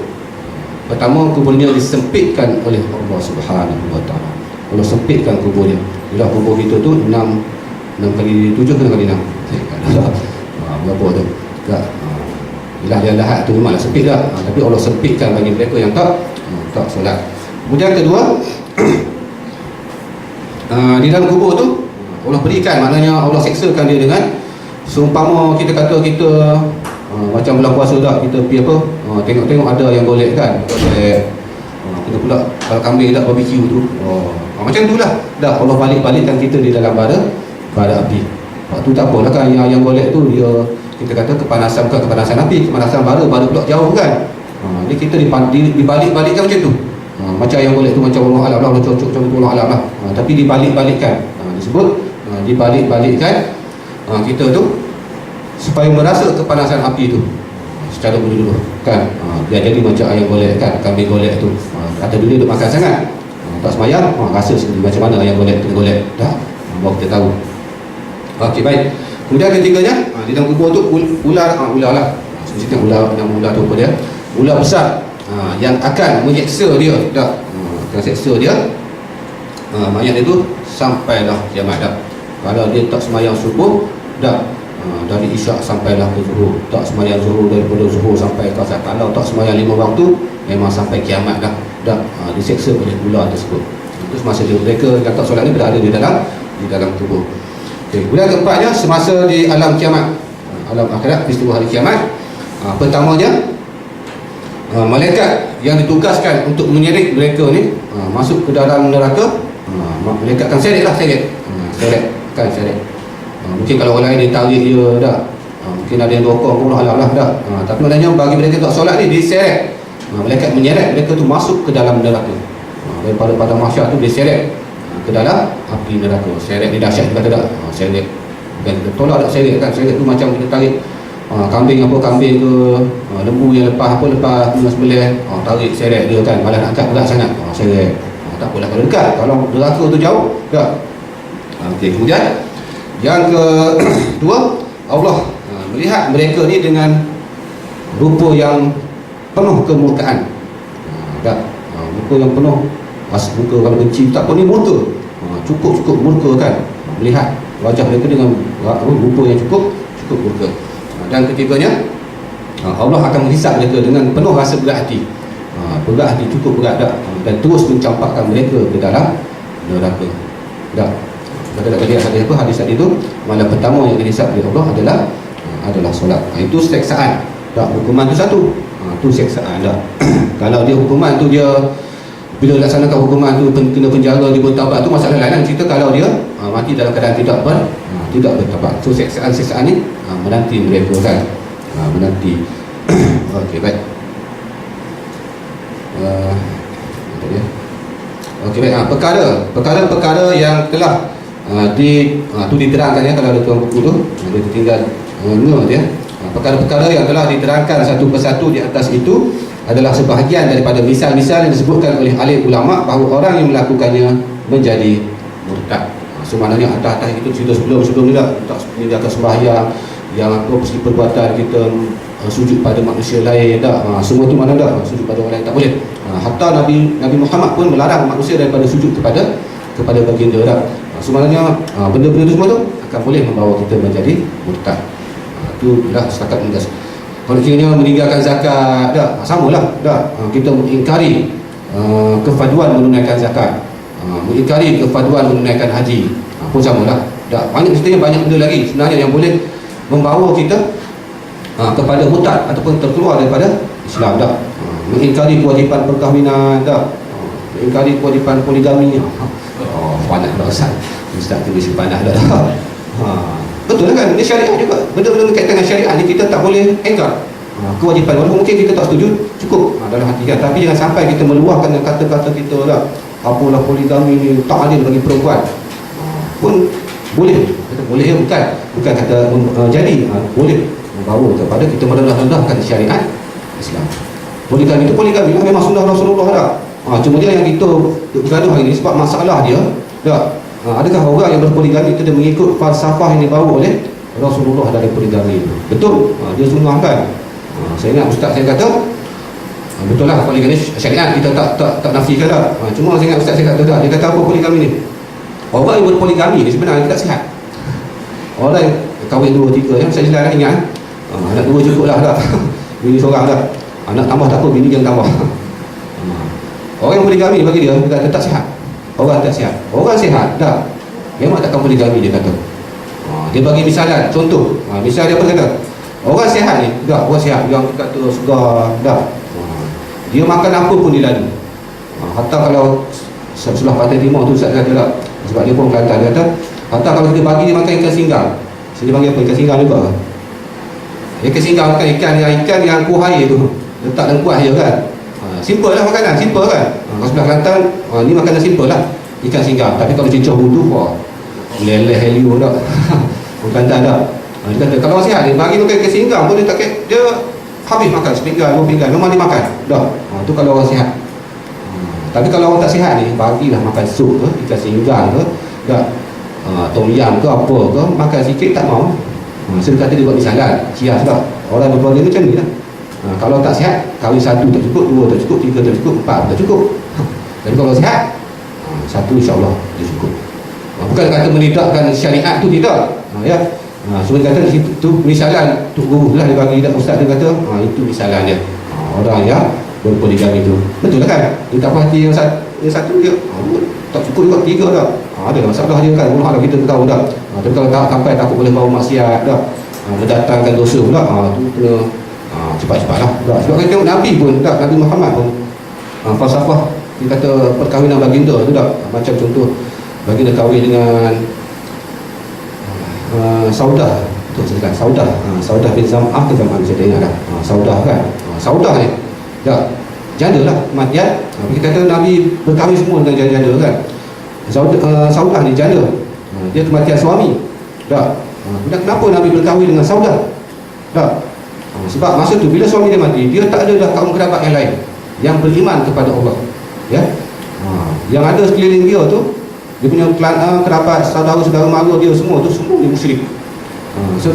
Pertama, kuburnya disempitkan oleh Allah Subhanahu Wa Taala. Allah sempitkan kuburnya. Bila kubur kita tu 6 kali 7 ke 6 kali 6. Berapa tu? Tak. Bila dia lahat tu memanglah sempit dah. Tapi Allah sempitkan bagi mereka yang tak solat. Kemudian kedua, di dalam kubur tu Allah berikan, maknanya Allah seksakan dia dengan seumpama kita kata kita macam bulan puasa dah, kita pergi apa, tengok-tengok ada yang golek kan, kita pula kalau kambing tak barbecue tu, macam tu lah dah Allah balik-balikkan kita di dalam bara api. Waktu tak apalah kan yang golek tu dia kita kata kepanasan, bukan kepanasan api, kepanasan bara pula jauh kan. Jadi kita dibalik-balikkan macam tu. Macam yang golek tu macam Allah alam lah, cocok macam tu Allah alam lah. Tapi dibalik-balikkan, disebut dibalik-balikkan kita tu supaya merasa kepanasan api tu secara berdua kan. Dia jadi macam ayam golek kan, kambing golek tu. Kata dulu duk makan sangat, tak semayang, rasa macam mana ayam golek kena golek dah, baru kita tahu. Okey, baik. Kemudian ketiganya, di dalam kubur tu ular lah. Sebenarnya ular tu apa dia? Ular besar yang akan menyeksa dia dah. Akan seksa dia mayat itu sampailah kiamat dah. Kalau dia tak semayang subuh dah, dari isyak sampailah ke zuhur, tak semayang zuhur daripada zuhur sampai ke asar. Kalau tak semayang 5 waktu memang sampai kiamat dah. Diseksa oleh ular tersebut. Itu semasa mereka yang tak solat ni berada di dalam kubur. Okay. Kemudian keempatnya, semasa di alam kiamat, alam akhirat, peristiwa hari kiamat, pertamanya malaikat yang ditugaskan untuk menyeret mereka ni masuk ke dalam neraka. Malaikat akan seret. Mungkin kalau orang lain dia tarik dia dah, mungkin ada yang dokong pun alam lah dah. Tapi maknanya bagi mereka tak solat ni diseret. Malaikat menyeret mereka tu masuk ke dalam neraka. Daripada pada mahsyar tu diseret ke dalam api neraka. Seret ni dahsyat kata tak? Seret bukan kita tolak tak seret kan. Seret tu macam kita tarik kambing ke lembu yang lepas sembelih, tarik seret dia kan, malah nak angkat berat sangat, seret. Tak apalah kalau dekat, kalau neraka tu jauh tak. Okey, kemudian yang kedua, Allah melihat mereka ni dengan rupa yang penuh kemurkaan. Muka yang penuh, muka kalau benci tak apa ni murka. Cukup murka kan. Melihat wajah mereka dengan rupa yang cukup murka. Dan ketiganya, Allah akan menghisap mereka dengan penuh rasa berat hati. Berat hati, cukup berat dah. Dan terus mencampakkan mereka ke dalam neraka. Dah. Kata tadi hadis tadi tu, malam pertama yang dihisap oleh Allah adalah solat. Itu seksaan. Tak, hukuman tu satu. Tu seksaan dah. Kalau dia hukuman tu dia bila laksanakan hukuman tu kena penjara, dia bertabat, tu masalah lain. Cerita kalau dia mati dalam keadaan tidak bertabat. So seksaan ni menanti mereka kan. Menanti. Okey, baik. Okey, baik. Perkara yang telah diterangkan ya, kalau ada tuan buku tu dia tinggal dia Perkara-perkara yang telah diterangkan satu persatu di atas itu adalah sebahagian daripada misal-misal yang disebutkan oleh alim ulama bahawa orang yang melakukannya menjadi murtad. So maknanya atas-atas itu cerita sebelum ni dah tak menyediakan sembahyang, yang apa perbuatan kita sujud pada manusia lain dah. Semua tu mana dah sujud pada orang lain tak boleh. Hatta Nabi Muhammad pun melarang manusia daripada sujud kepada baginda dah. Sebenarnya benda-benda itu semua tu akan boleh membawa kita menjadi murtad. Itu dah setakat menindas. Kalau kiranya meninggalkan zakat dah samalah dah. Kita mengingkari kefaduan menunaikan zakat, mengingkari kefaduan menunaikan haji, pun samalah dah. Banyak cerita, banyak benda lagi sebenarnya yang boleh membawa kita kepada murtad ataupun terkeluar daripada Islam dah. Mengingkari kewajipan perkahwinan dah, mengingkari kewajipan poligami. Panah dah Ustaz tu mesti panah dah. Betul kan? Ini syariat juga. Benda-benda berkaitan dengan syariat ni kita tak boleh engkar. Kewajipan walaupun mungkin kita tak setuju, cukup dalam hati kan. Tapi jangan sampai kita meluahkan kata-kata kita lah, apalah poligami ni tak adil bagi perempuan. Pun boleh. Kata boleh bukan kata jadi boleh membawa kepada kita merendah-rendahkan syariat Islam. Poligami itu poligami lah, memang sunnah Rasulullah dah. Cuma dia yang kita bergaduh hari ni sebab masalah dia dah. Adakah orang yang berpoligami itu dia mengikut falsafah yang dibawa oleh Rasulullah dari poligami itu? Betul, dia sunnah kan. Saya ingat ustaz saya kata betul lah poligami syariat, kita tak nafikan dah. Cuma saya ingat ustaz saya kata dah, dia kata apa poligami ni? Orang yang berpoligami ni sebenarnya tidak sihat. Orang yang kahwin 2-3 yang saya jelas ingat anak 2 cukup lah dah. Bini seorang dah. Anak tambah tak apa, bini jangan tambah. Orang yang poligami bagi dia kata tak sihat. Orang tak sihat. Orang sihat dah memang takkan poligami, dia kata. Dia bagi misalan, contoh. Misal dia apa kata? Orang sihat ni, dah orang sihat yang kata segar dah. Dia makan apa pun dia lalu. Hatta kalau sebelah Pantai Timur tu Ustaz kata tak, sebab dia pun kata, dia kata hatta kalau kita bagi dia makan ikan singgang, dia panggil apa, ikan singgang juga. Ikan singgang makan ikan yang kuah air tu, letak dalam kuah je kan. Simple lah makanan, simple kan. Kalau sebelah Kelantan, ni makanan simple lah, ikan singgang. Tapi kalau cincang butuh, leleh helio dah. Bukan tak dah. Dia kata kalau orang sihat ni bagi makan ikan singgang pun dia habis makan sepinggan, 2 pinggan, memang dia makan dah. Tu kalau orang sihat. Tapi kalau orang tak sihat ni, bagilah makan sup ke, ikan singgang ke, dah. Tom yam ke apa ke, makan sikit tak mau. Saya kata dia buat misalan, kias dah. Orang berkeluarga ni macam ni lah. Kalau tak sihat, kahwin 1 tak cukup, 2 tak cukup, 3 tak cukup, 4 tak cukup. Tapi kalau sihat, 1 insya-Allah dia cukup. Bukan kata menidakkan syariat tu, tidak. Ya. Cuma kata di situ tu misalan tu guru lah dia bagi dah, ustaz dia kata, itu misalan dia. Orang yang berpoligami tu. Betul lah kan? Dia tak puas hati yang satu dia, tak cukup juga 3 dah. Ada masalah dia kan. Allah kita tahu dah. Tapi kalau tak sampai takut boleh bawa maksiat dah. Mendatangkan dosa pula, tu kena cepat-cepatlah. Sebab kita tengok Nabi pun tak, Nabi Muhammad pun falsafah dia kata perkahwinan baginda tu tak, macam contoh baginda kahwin dengan Saudah, betul saya kata Saudah bin Zam'ah ke Zam'ah, saya tak ingat dah. Saudah kan, Saudah ni tak janda lah kematian. Kita kata Nabi berkahwin semua dengan janda-janda kan. Saudah ni janda, dia kematian suami tak. Kenapa Nabi berkahwin dengan Saudah tak? Sebab masa tu bila suami dia mati, dia tak ada dah kaum kerabat yang lain yang beriman kepada Allah, ya. Yang ada sekeliling dia tu, dia punya kerabat, saudara-saudara mara dia semua dia musyrik. So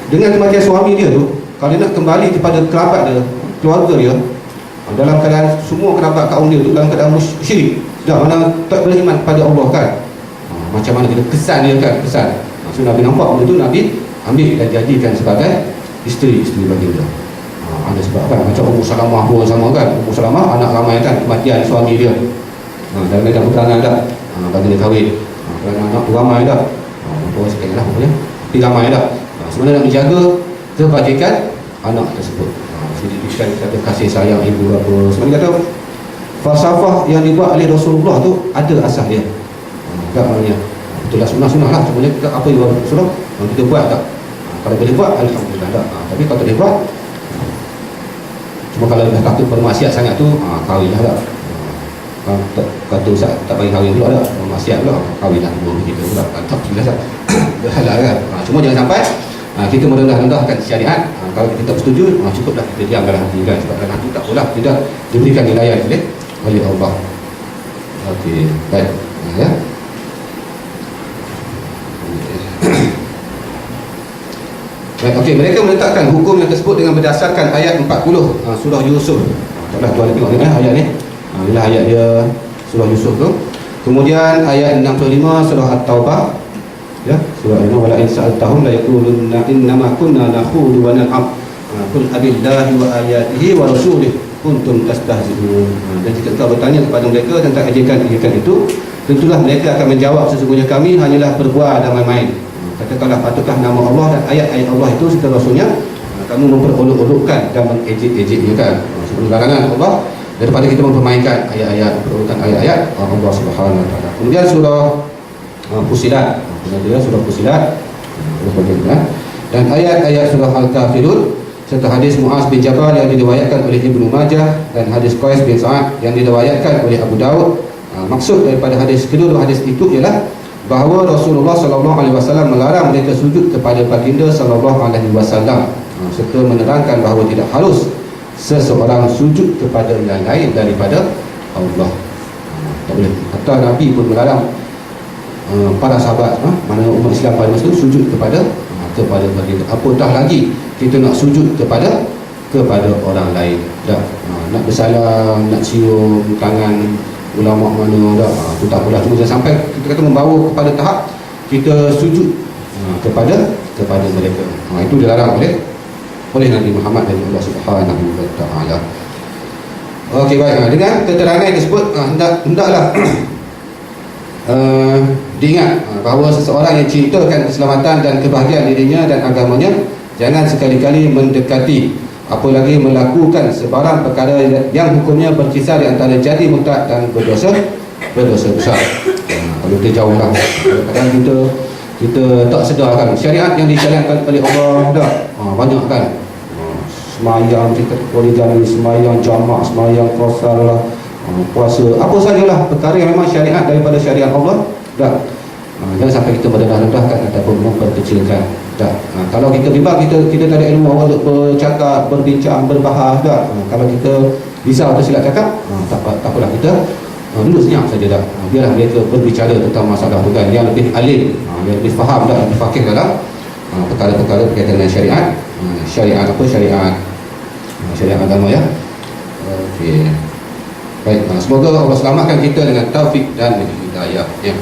dengan kematian suami dia tu, kalau dia nak kembali kepada kerabat dia, keluarga dia, dalam keadaan semua kerabat kaum dia tu dalam keadaan musyrik, dah mana tak beriman kepada Allah kan. Macam mana kita kesan dia kan, kesan. So Nabi nampak benda tu, Nabi ambil dan jadikan sebagai isteri baginda. Ada sebab kan, macam Ummu Salamah pun sama kan. Ummu Salamah anak ramai kan, kematian suami dia. Dalam medan peperangan dah, baginda kahwin. Anak tu ramai dah. Berapa sekian lah pokoknya. Tapi ramai dah. Sebenarnya nak menjaga kebajikan anak tersebut. Jadi kata kasih sayang ibu apa. Sebenarnya kata falsafah yang dibuat oleh Rasulullah tu ada asal dia. Tak maknanya betul lah, sunnah-sunnah lah. Cuma apa yang Rasulullah kita buat tak? Kalau boleh buat, alhamdulillah tak. Tapi kalau tak boleh buat, cuma kalau dah takut bermaksiat sangat tu, kahwin lah tak. Kata Ustaz tak bagi kahwin pula tak, bermaksiat pula, kahwin lah, 2 kita pula, tak jelas tak. Dah halal kan. Cuma jangan sampai kita merendah-rendahkan syariat. Kalau kita tak bersetuju, cukup dah kita diam dalam hati kan, sebab dalam hati tak boleh, tidak diberikan nilaian oleh Allah. Okey, baik. Ya. Baik, okey, mereka meletakkan hukum yang tersebut dengan berdasarkan ayat 40 surah Yusuf. Taklah tuan tengok ni ayat ni. Inilah ayat dia surah Yusuf tu. Kemudian ayat 65 surah At-Taubah. Ya, surah ini wala in sa'altahum la yaqulunna innama kunna nakhudu wa nal'ab. Qul abillahi wa ayatihi wa rasulih kuntum tastahzi'un. Dan jika kau bertanya kepada mereka tentang ajakan-ajakan itu, tentulah mereka akan menjawab, sesungguhnya kami hanyalah berbual dan main-main. Katakanlah, patukah nama Allah dan ayat-ayat Allah itu serta rasulnya kamu memperolok-olokkan dan mengejek-ejeknya kan. Sebelum larangan Allah daripada kita mempermainkan ayat-ayat, memperolokkan ayat-ayat Allah Subhanahu wa taala. Kemudian surah Fusilat. Surah Fusilat dan ayat-ayat surah Al-Kafirun serta hadis Muaz bin Jabal yang diriwayatkan oleh Ibnu Majah dan hadis Qais bin Sa'ad yang diriwayatkan oleh Abu Daud. Maksud daripada hadis kedua hadis itu ialah bahawa Rasulullah sallallahu alaihi wasallam melarang mereka sujud kepada baginda sallallahu alaihi wasallam serta menerangkan bahawa tidak harus seseorang sujud kepada yang lain daripada Allah. Tak boleh. Hatta Nabi pun melarang para sahabat, mana umat Islam pada masa itu sujud kepada baginda. Apatah lagi kita nak sujud kepada orang lain. Dah nak bersalam, nak cium tangan ulama mana dah, tu tak apalah. Cuma jangan sampai kita kata membawa kepada tahap kita sujud kepada mereka. Itu dilarang oleh Nabi Muhammad dan Allah Subhanahu wa taala. Okey, baik. Dengan keterangan tersebut hendaklah diingat bahawa seseorang yang cintakan keselamatan dan kebahagiaan dirinya dan agamanya jangan sekali-kali mendekati, apalagi melakukan sebarang perkara yang hukumnya berkisar di antara jadi murtad dan berdosa besar. Kalau kita jauhlah, kadang-kadang kita tak sedarkan syariat yang disyariatkan oleh Allah dah banyak kan. Semayang kita boleh jalan, semayang jamak, semayang qasar lah, puasa, apa sajalah perkara yang memang syariat daripada syariat Allah dah. Jangan sampai kita merendah-rendahkan ataupun memperkecilkan. Kalau kita bimbang, kita tak ada ilmu awal untuk bercakap, berbincang, berbahas dah. Kalau kita risau atau silap cakap, tak apalah, kita duduk senyap saja dah. Biarlah mereka berbicara tentang masalah tu kan, yang lebih alim, yang lebih faham dah, lebih fakih dalam perkara-perkara berkaitan dengan syariat. Syariat agama ya. Okey. Baik, semoga Allah selamatkan kita dengan taufik dan hidayah ya.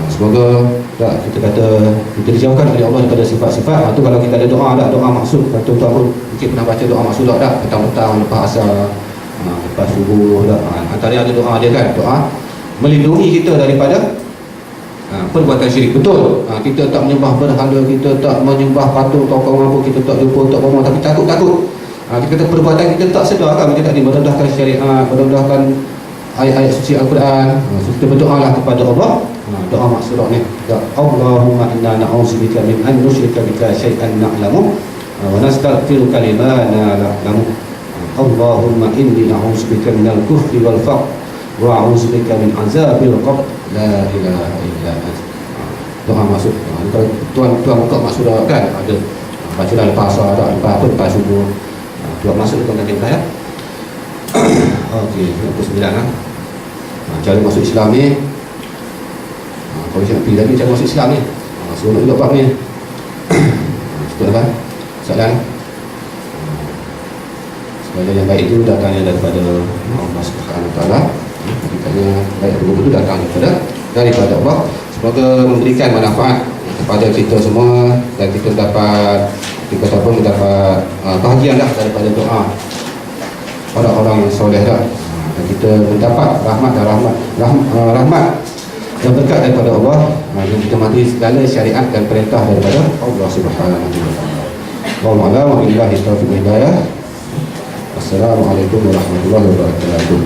Semoga kita kata kita dijauhkan oleh Allah daripada sifat-sifat. Itu kalau kita ada doa maksud. Tuan-tuan pun mungkin pernah baca doa maksud dah, petang-petang lepas asar, lepas subuh dah. Antara ada doa dia kan, doa melindungi kita daripada perbuatan syirik. Betul, kita tak menyembah berhala, kita tak menyembah patung tokoh apa, kita tak jumpa tak apa, tapi takut. Kita kata perbuatan kita tak sedar kan, kita tak merendahkan syariat, merendahkan ayat-ayat suci Al-Quran. Kita berdoalah kepada Allah. Doa maksudnya ni, Allahumma inna na'udzubika min an nusyrika bika syai'an na'lamu wa nastaghfiruka lima na'lamu. Allahumma inni na'udzubika minal kufri wal faqr wa a'udzubika min azabil qabr la ilaha illa anta. Doa maksud. Tuan buka maksud kan ada. Baca dah lepas asar dah, lepas subuh. Doa maksud tuan kata ya. Okey, yang ke-9 cara masuk Islam ni. Kalau saya nak pergi lagi cara masuk Islam ni, sebelum nak bab ni. Cukup kan? Soalan. Segala yang baik itu datangnya daripada Allah Subhanahu wa taala. Maknanya baik betul-betul datang daripada Allah. Semoga memberikan manfaat kepada kita semua dan kita dapat bahagian daripada doa orang-orang yang soleh dah. Dan kita mendapat rahmat dan berkat daripada Allah. Dan kita mati segala syariat dan perintah daripada Allah Subhanahu wa taala. Wallahu a'lam wa billahi taufiq hidayah. Assalamualaikum warahmatullahi wabarakatuh.